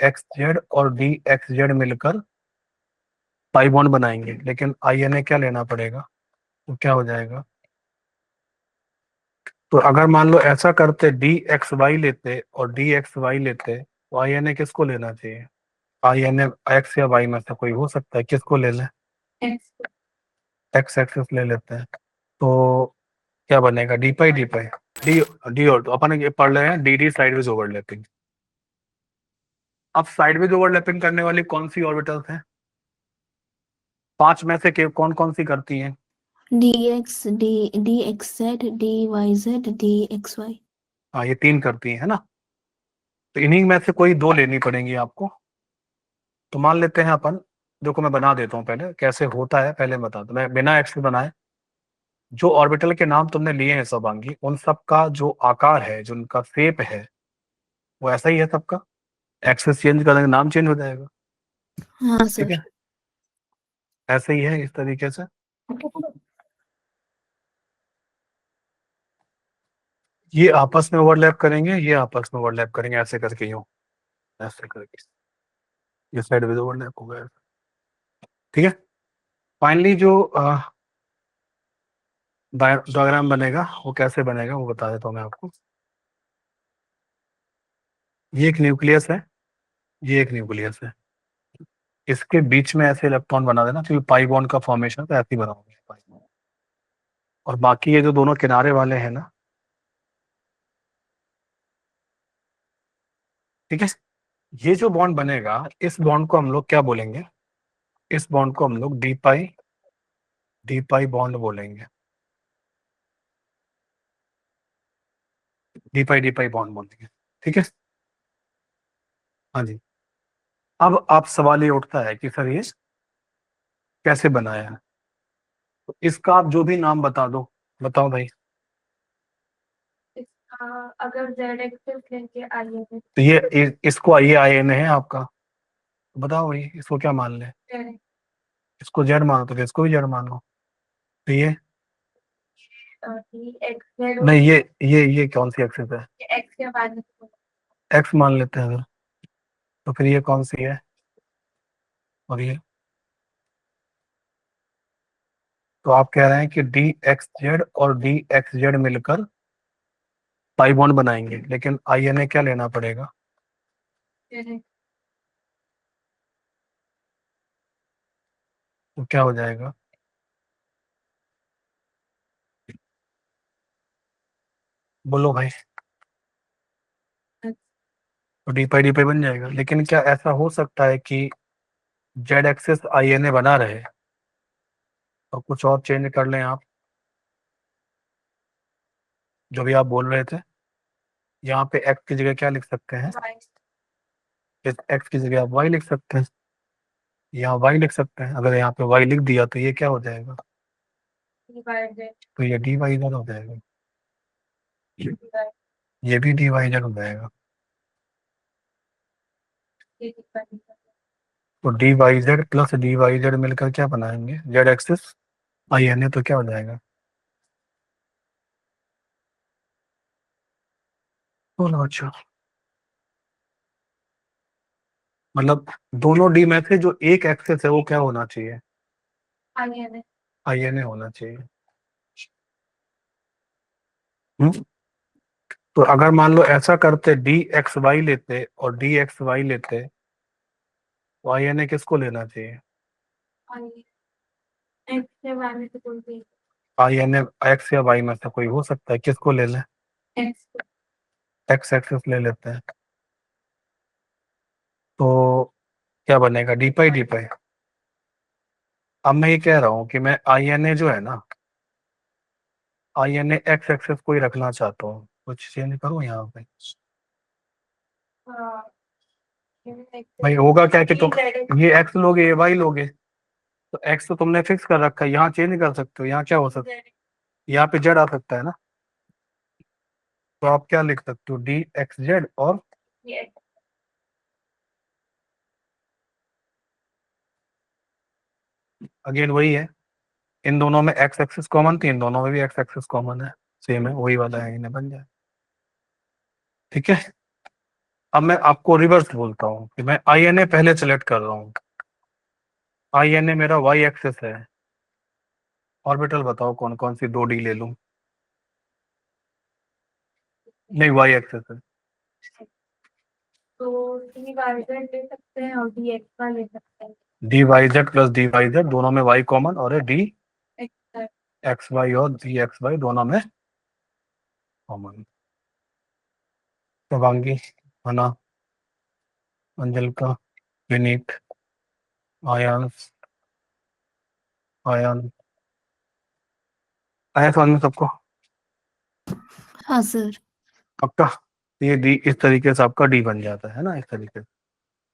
X Z और D X Z मिलकर pi bond बनाएंगे, लेकिन आई एन ए क्या लेना पड़ेगा, तो क्या हो जाएगा। तो अगर मान लो ऐसा करते, डी एक्स वाई लेते और डी एक्स वाई लेते, तो आई एन ए किसको लेना चाहिए, आई एन ए एक्स या वाई में से कोई हो सकता है, किसको ले लें, एक्स एक्सिस ले लेते हैं। तो क्या बनेगा, डी पाई डी पाई डी डी, और तो अपन ये पढ़ रहे हैं डी डी साइडवेज ओवरलैपिंग। अब साइडवेज ओवरलैपिंग करने वाली कौन सी ऑर्बिटल्स हैं, 5 में से कौन कौन सी करती हैं, D X Z, D Y Z, D X Y. हाँ ये 3 करती हैं, है ना। तो इन्हीं में से कोई 2 लेनी पड़ेंगी आपको। तो मान लेते हैं अपन, देखो मैं बना देता हूँ पहले कैसे होता है, पहले बता दो, मैं बिना एक्स के बनाए, जो ऑर्बिटल के नाम तुमने लिए हैं शुभांगी, उन सब का जो आकार है, जो उनका शेप है, वो ऐसा ही है सबका। एक्सेस चेंज करेंगे नाम चेंज हो जाएगा, हाँ ठीक सर। है, ऐसे ही है इस तरीके से। ये आपस में ओवरलैप करेंगे, ये आपस में ओवरलैप करेंगे, ऐसे करके यूं, ऐसे करके ये साइड में ओवरलैप हो गया, ठीक है। फाइनली जो डायग्राम बनेगा वो कैसे बनेगा वो बता देता हूँ मैं आपको। ये एक न्यूक्लियस है, ये एक न्यूक्लियस है, इसके बीच में ऐसे इलेक्ट्रॉन बना देना, क्योंकि पाई बॉन्ड का फॉर्मेशन तो ऐसे ही बनाओगे पाई बॉन्ड। और बाकी ये जो दोनों किनारे वाले हैं ना, ठीक है, ये जो बॉन्ड बनेगा, इस बॉन्ड को हम लोग क्या बोलेंगे, इस बॉन्ड को हम लोग डी पाई बॉन्ड बोलेंगे, डी पाई बॉन्ड बोलेंगे, ठीक है। हाँ जी। अब आप सवाल ये उठता है कि सर ये कैसे बनाया है, तो इसका आप जो भी नाम बता दो, बताओ भाई। अगर जेड एक्सिस लेके आइए तो इसको ये आई एन है आपका, तो बताओ भाई इसको क्या मान ले, इसको जेड मानो तो फिर इसको भी जेड मानो। तो ये नहीं, ये कौन सी एक्सिस है, एक्स के बाद एक्स मान लेते हैं अगर, तो फिर ये कौन सी है, और ये, तो आप कह रहे हैं कि डी एक्स जेड और डी एक्स जेड मिलकर पाई बॉन्ड बनाएंगे, लेकिन आई एन ए क्या लेना पड़ेगा, तो क्या हो जाएगा, बोलो भाई। तो डी पाई बन जाएगा, लेकिन क्या ऐसा हो सकता है कि Z axis I N A बना रहे और कुछ और चेंज कर लें आप, जो भी आप बोल रहे थे, यहाँ पे एक्स की जगह क्या लिख सकते हैं, इस एक्स की जगह आप वाई लिख सकते हैं, यहाँ वाई लिख सकते हैं, अगर यहाँ पे वाई लिख दिया तो ये क्या हो जाएगा, तो ये डी वाई जेड हो जाएगा, ये भी डी वाई जेड हो जाएगा। तो D Y Z plus D Y Z मिलकर क्या बनाएंगे, Z axis I N A, तो क्या हो जाएगा, बोलो अच्छा। मतलब दोनों डी में से जो एक एक्सेस है वो क्या होना चाहिए, आई एन ए होना चाहिए। हम्म? तो अगर मान लो ऐसा करते, डी एक्स वाई लेते और डी एक्स वाई लेते, तो आई एन ए किसको लेना चाहिए, आई एन ए एक्स या वाई में से कोई हो सकता है, किसको ले लें, एक्स एक्सिस ले लेते हैं। तो क्या बनेगा, डी पाई। अब मैं ये कह रहा हूँ कि मैं आई एन ए जो है ना, I N A X axis कोई रखना चाहता हूँ, कुछ चेंज करूँ यहाँ पे, भाई होगा क्या कि तुम ये एक्स लोगे ये वाई लोगे, तो एक्स तो तुमने फिक्स कर रखा है, यहाँ चेंज कर सकते हो, यहाँ क्या हो सकता है, यहाँ पे जेड आ सकता है ना, तो आप क्या लिख सकते हो, डी एक्स जेड, और अगेन वही है, इन दोनों में एक्स एक्सिस कॉमन थी, इन दोनों में भी एक्स एक्सिस कॉमन है, सेम है, वही वाला है, इन्हें बन जाए, ठीक है। अब मैं आपको रिवर्स बोलता हूँ कि मैं आई एन ए पहले सेलेक्ट कर रहा हूँ। आई एन ए मेरा वाई एक्सेस है। ऑर्बिटल बताओ कौन कौन सी 2D ले लूं? नहीं, वाई एक्सेस है। तो डी वाई जेड ले सकते हैं और डी एक्स वाई ले सकते हैं। D Y Z plus D Y Z, दोनों में वाई कॉमन, और डी एक्स एक्स वाई और डी एक्स वाई दोनों में कॉमन। शिवांगी, हना, अंजलिका, विनीत, आयांश, आयान, आया समझ में सबको? हाँ सर। पक्का? ये डी इस तरीके से आपका डी बन जाता है ना, इस तरीके से।